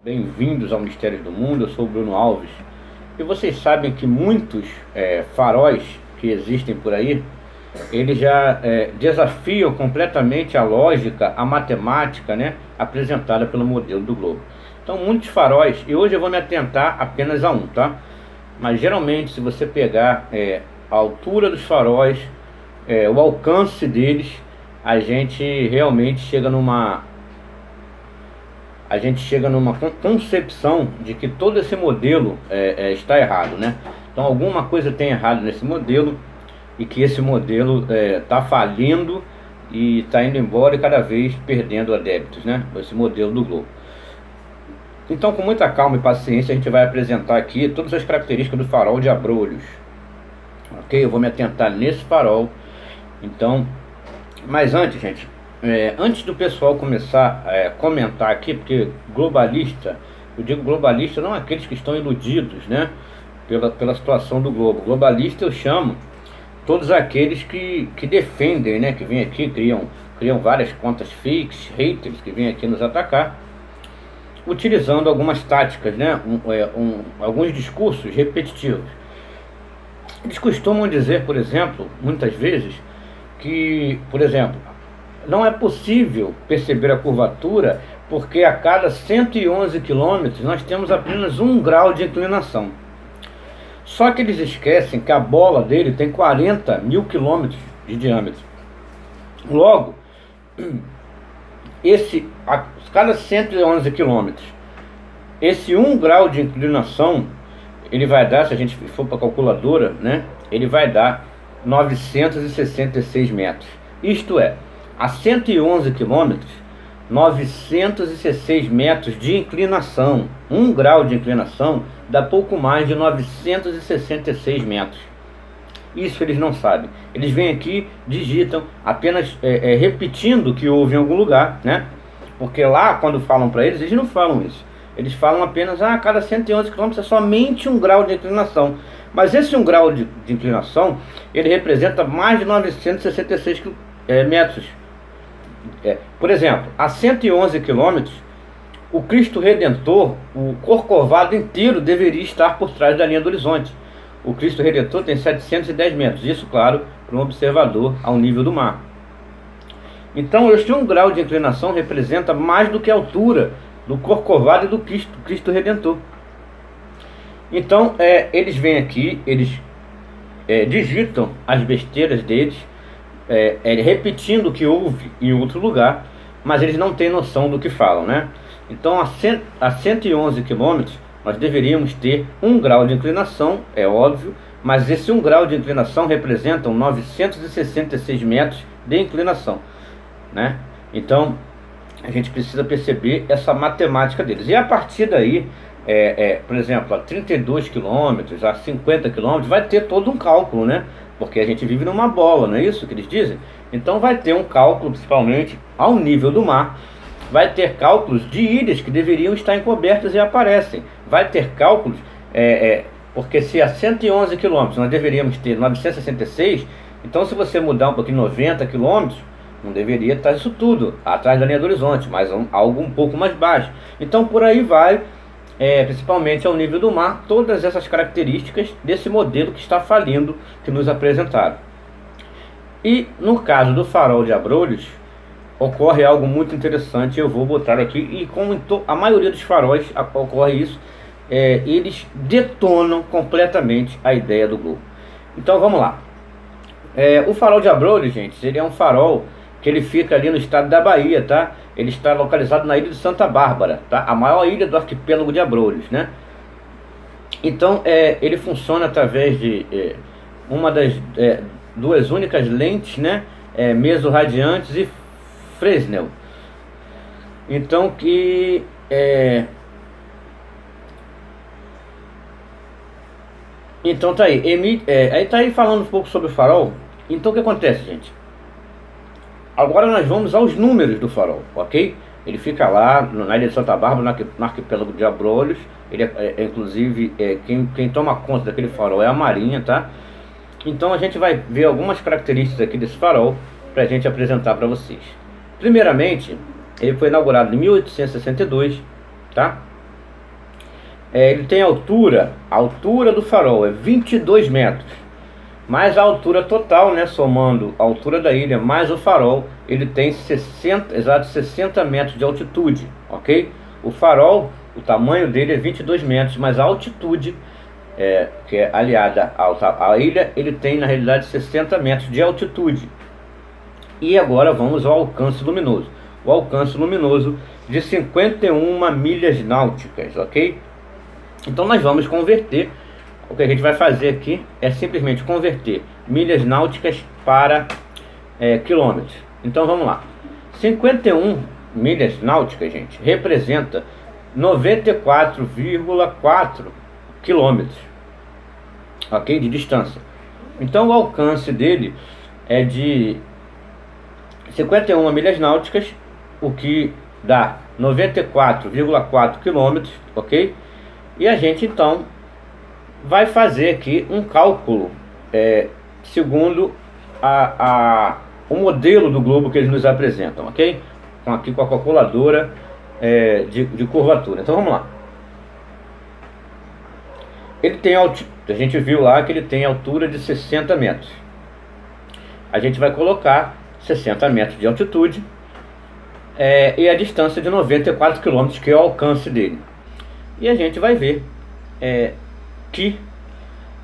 Bem-vindos ao Mistérios do Mundo, eu sou o Bruno Alves. E vocês sabem que muitos faróis que existem por aí, eles já desafiam completamente a lógica, a matemática, né, apresentada pelo modelo do globo. Então muitos faróis, e hoje eu vou me atentar apenas a um, tá? Mas geralmente se você pegar a altura dos faróis, o alcance deles, a gente realmente chega numa concepção de que todo esse modelo está errado, né? Então alguma coisa tem errado nesse modelo e que esse modelo está falindo e está indo embora e cada vez perdendo adeptos, né? Esse modelo do globo. Então, com muita calma e paciência, a gente vai apresentar aqui todas as características do farol de Abrolhos. Ok? Eu vou me atentar nesse farol. Então, mas antes, gente, antes do pessoal começar a comentar aqui, porque globalista, eu digo globalista não aqueles que estão iludidos, né, pela situação do globo. Globalista eu chamo todos aqueles que defendem, né, que vêm aqui, criam várias contas fakes, haters, que vêm aqui nos atacar, utilizando algumas táticas, né, alguns discursos repetitivos. Eles costumam dizer, por exemplo, muitas vezes, que, por exemplo, não é possível perceber a curvatura porque a cada 111 quilômetros nós temos apenas 1 grau de inclinação. Só que eles esquecem que a bola dele tem 40 mil quilômetros de diâmetro. Logo, a cada 111 quilômetros, esse 1 grau de inclinação, ele vai dar, se a gente for para a calculadora, né, ele vai dar 966 metros. Isto é, a 111 quilômetros, 906 metros de inclinação. 1 grau de inclinação dá pouco mais de 966 metros. Isso eles não sabem. Eles vêm aqui, digitam, apenas repetindo o que houve em algum lugar, né? Porque lá, quando falam para eles não falam isso. Eles falam apenas, a cada 111 km é somente 1 grau de inclinação. Mas esse 1 grau de inclinação, ele representa mais de 966 metros. Por exemplo, a 111 km, o Cristo Redentor, o Corcovado inteiro deveria estar por trás da linha do horizonte. O Cristo Redentor tem 710 metros, isso, claro, para um observador ao nível do mar. Então, este 1 grau de inclinação representa mais do que a altura do Corcovado e do Cristo Redentor. Então, eles vêm aqui, eles digitam as besteiras deles, repetindo o que houve em outro lugar, mas eles não têm noção do que falam, né? Então, a 111 quilômetros, nós deveríamos ter 1 grau de inclinação, é óbvio, mas esse 1 grau de inclinação representa 966 metros de inclinação, né? Então, a gente precisa perceber essa matemática deles. E a partir daí, por exemplo, a 32 quilômetros, a 50 quilômetros, vai ter todo um cálculo, né? Porque a gente vive numa bola, não é isso que eles dizem? Então vai ter um cálculo, principalmente ao nível do mar. Vai ter cálculos de ilhas que deveriam estar encobertas e aparecem. Vai ter cálculos, porque se a 111 quilômetros nós deveríamos ter 966, então se você mudar um pouquinho 90 quilômetros, não deveria estar isso tudo atrás da linha do horizonte, mas algo um pouco mais baixo. Então por aí vai, principalmente ao nível do mar, todas essas características desse modelo que está falindo, que nos apresentaram. E no caso do farol de Abrolhos, ocorre algo muito interessante, eu vou botar aqui, e como a maioria dos faróis ocorre isso, eles detonam completamente a ideia do globo. Então vamos lá. O farol de Abrolhos, gente, ele é um farol que ele fica ali no estado da Bahia, tá? Ele está localizado na ilha de Santa Bárbara, tá? A maior ilha do arquipélago de Abrolhos, né? Então, ele funciona através de uma das duas únicas lentes, né? Mesorradiantes e Fresnel. Então, então tá aí. Aí tá aí falando um pouco sobre o farol. Então, o que acontece, gente? Agora nós vamos aos números do farol, ok? Ele fica lá na ilha de Santa Bárbara, no arquipélago de Abrolhos. Ele inclusive, quem toma conta daquele farol é a Marinha, tá? Então a gente vai ver algumas características aqui desse farol para a gente apresentar para vocês. Primeiramente, ele foi inaugurado em 1862, tá? ele tem a altura do farol é 22 metros, mais a altura total, né, somando a altura da ilha mais o farol, ele tem 60 metros de altitude, ok? O farol, o tamanho dele é 22 metros, mas a altitude, que é aliada à ilha, ele tem na realidade 60 metros de altitude. E agora vamos ao alcance luminoso. O alcance luminoso de 51 milhas náuticas, ok? Então nós vamos converter. O que a gente vai fazer aqui é simplesmente converter milhas náuticas para quilômetros. Então vamos lá. 51 milhas náuticas, gente, representa 94,4 quilômetros, ok? De distância. Então o alcance dele é de 51 milhas náuticas, o que dá 94,4 quilômetros, ok? E a gente então vai fazer aqui um cálculo segundo o modelo do globo que eles nos apresentam, ok? Então aqui com a calculadora de curvatura. Então vamos lá. Ele tem a gente viu lá que ele tem altura de 60 metros. A gente vai colocar 60 metros de altitude e a distância de 94 km, que é o alcance dele. E a gente vai ver que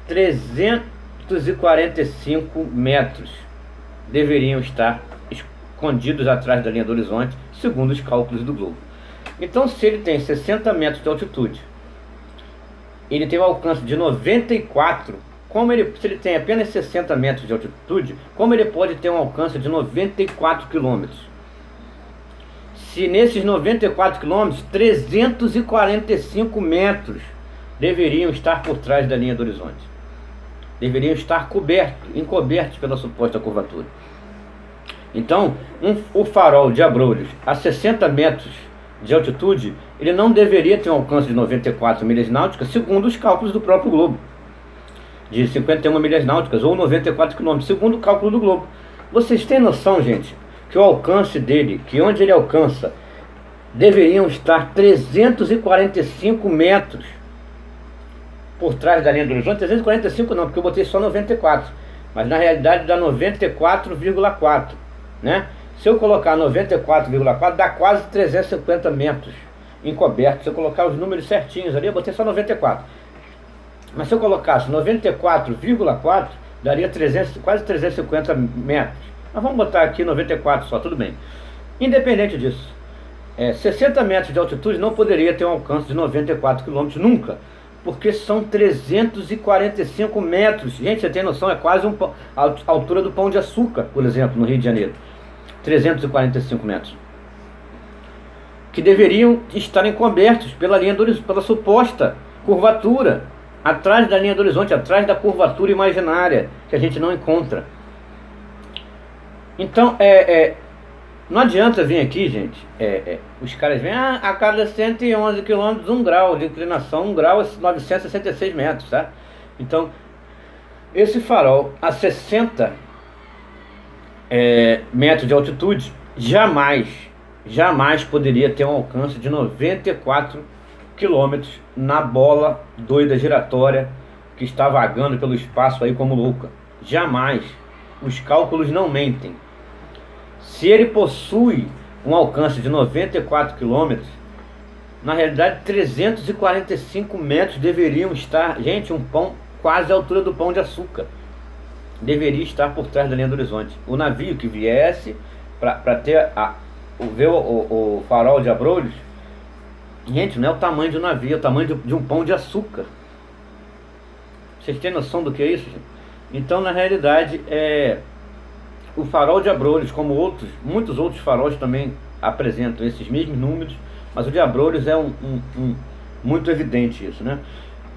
345 metros deveriam estar escondidos atrás da linha do horizonte, segundo os cálculos do globo. Então, se ele tem 60 metros de altitude, ele tem um alcance de 94, se ele tem apenas 60 metros de altitude, como ele pode ter um alcance de 94 quilômetros? Se nesses 94 quilômetros, 345 metros deveriam estar por trás da linha do horizonte. Deveriam estar encobertos pela suposta curvatura. Então, o farol de Abrolhos a 60 metros de altitude, ele não deveria ter um alcance de 94 milhas náuticas, segundo os cálculos do próprio globo, de 51 milhas náuticas ou 94 quilômetros, segundo o cálculo do globo. Vocês têm noção, gente, que o alcance dele, que onde ele alcança, deveriam estar 345 metros por trás da linha do horizonte? 345 não, porque eu botei só 94, mas na realidade dá 94,4, né? Se eu colocar 94,4, dá quase 350 metros encobertos. Se eu colocar os números certinhos ali, eu botei só 94. Mas se eu colocasse 94,4, daria quase 350 metros. Mas vamos botar aqui 94 só, tudo bem. Independente disso, 60 metros de altitude não poderia ter um alcance de 94 km nunca, porque são 345 metros. Gente, você tem noção, é quase a altura do Pão de Açúcar, por exemplo, no Rio de Janeiro. 345 metros. Que deveriam estar encobertos pela linha do horizonte, pela suposta curvatura, atrás da linha do horizonte, atrás da curvatura imaginária, que a gente não encontra. Então, não adianta vir aqui, gente, os caras vêm, a cada 111 km, 1 grau de inclinação, 1 grau é 966 metros, tá? Então, esse farol a 60 metros de altitude jamais poderia ter um alcance de 94 quilômetros na bola doida giratória que está vagando pelo espaço aí como louca. Jamais. Os cálculos não mentem. Se ele possui um alcance de 94 quilômetros, na realidade 345 metros deveriam estar, gente, quase a altura do Pão de Açúcar deveria estar por trás da linha do horizonte. O navio que viesse para ter ver o farol de Abrolhos, gente, não é o tamanho de um navio, é o tamanho de um pão de açúcar. Vocês têm noção do que é isso, gente? Então, na realidade, o farol de Abrolhos, como muitos outros faróis também apresentam esses mesmos números, mas o de Abrolhos é muito evidente isso, né?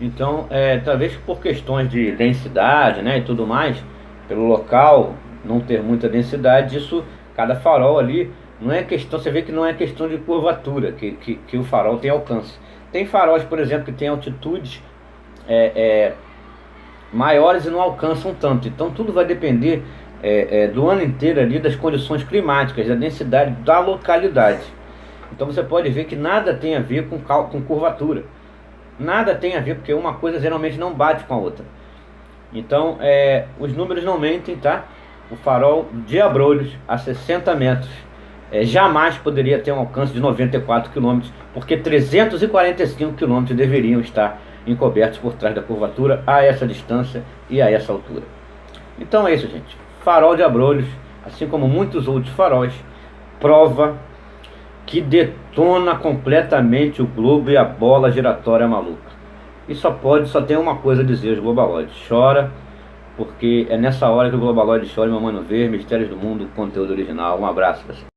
Então, talvez por questões de densidade, né, e tudo mais, pelo local não ter muita densidade, isso, cada farol ali, não é questão, você vê que não é questão de curvatura, que o farol tem alcance. Tem faróis, por exemplo, que tem altitudes maiores e não alcançam tanto. Então tudo vai depender do ano inteiro ali, das condições climáticas, da densidade da localidade. Então você pode ver que nada tem a ver com curvatura. Nada tem a ver, porque uma coisa geralmente não bate com a outra. Então, os números não mentem, tá? O farol de Abrolhos, a 60 metros, jamais poderia ter um alcance de 94 quilômetros, porque 345 quilômetros deveriam estar encobertos por trás da curvatura a essa distância e a essa altura. Então é isso, gente. Farol de Abrolhos, assim como muitos outros faróis, prova que detona completamente o globo e a bola giratória maluca. E só tem uma coisa a dizer: os globaloides. Chora, porque é nessa hora que o globaloide chora, meu mano ver, Mistérios do Mundo, conteúdo original. Um abraço, pessoal.